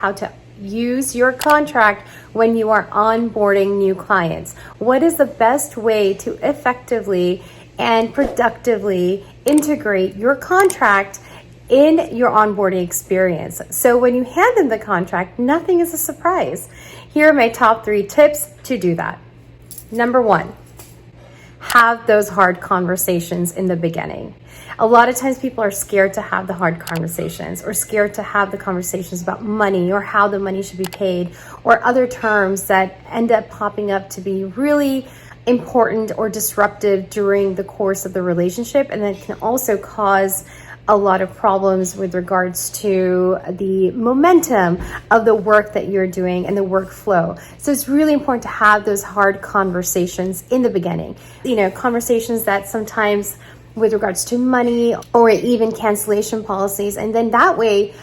how to use your contract when you are onboarding new clients. What is the best way to effectively and productively integrate your contract in your onboarding experience? So when you hand them the contract, nothing is a surprise. Here are my top 3 tips to do that. Number 1, have those hard conversations in the beginning. A lot of times people are scared to have the hard conversations, or scared to have the conversations about money or how the money should be paid, or other terms that end up popping up to be really important or disruptive during the course of the relationship, and that can also cause a lot of problems with regards to the momentum of the work that you're doing and the workflow. So it's really important to have those hard conversations in the beginning. Conversations that sometimes with regards to money or even cancellation policies. And then that way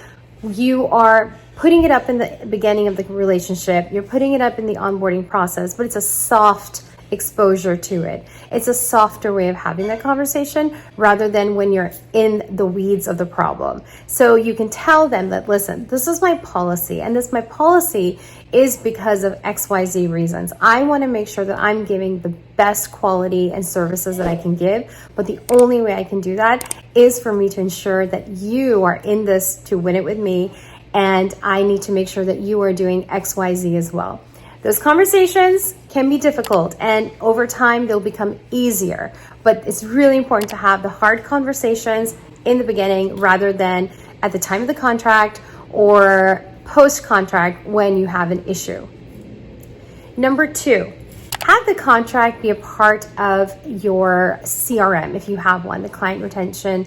you are putting it up in the beginning of the relationship. You're putting it up in the onboarding process, but it's a soft exposure to it. It's a softer way of having that conversation rather than when you're in the weeds of the problem. So you can tell them that, listen, this is my policy, and my policy is because of XYZ reasons. I want to make sure that I'm giving the best quality and services that I can give, but the only way I can do that is for me to ensure that you are in this to win it with me, and I need to make sure that you are doing XYZ as well. Those conversations can be difficult, and over time they'll become easier, but it's really important to have the hard conversations in the beginning rather than at the time of the contract or post-contract when you have an issue. Number 2, have the contract be a part of your CRM if you have one, the client retention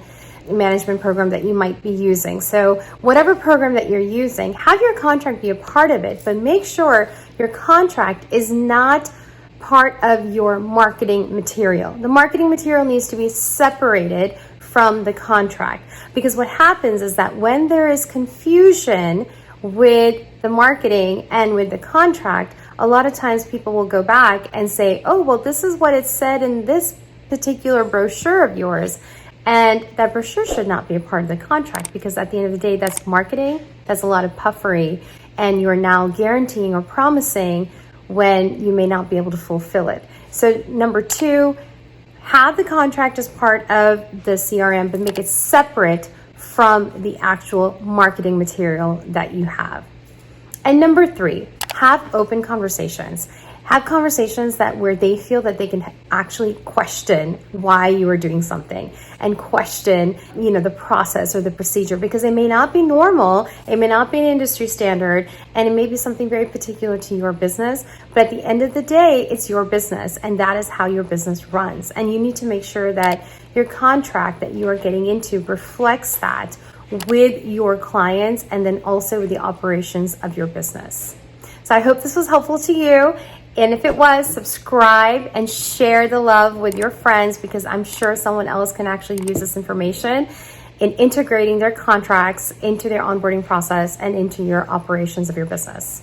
management program that you might be using. So whatever program that you're using, have your contract be a part of it, but make sure your contract is not part of your marketing material. The marketing material needs to be separated from the contract, because what happens is that when there is confusion with the marketing and with the contract, a lot of times people will go back and say, oh, well, this is what it said in this particular brochure of yours. And that brochure should not be a part of the contract, because at the end of the day, that's marketing. That's a lot of puffery. And you're now guaranteeing or promising when you may not be able to fulfill it. So number 2, have the contract as part of the CRM, but make it separate from the actual marketing material that you have. And number 3, have open conversations. Have conversations where they feel that they can actually question why you are doing something, and question, the process or the procedure, because it may not be normal, it may not be an industry standard, and it may be something very particular to your business. But at the end of the day, it's your business, and that is how your business runs. And you need to make sure that your contract that you are getting into reflects that with your clients, and then also with the operations of your business. So I hope this was helpful to you. And if it was, subscribe and share the love with your friends, because I'm sure someone else can actually use this information in integrating their contracts into their onboarding process and into your operations of your business.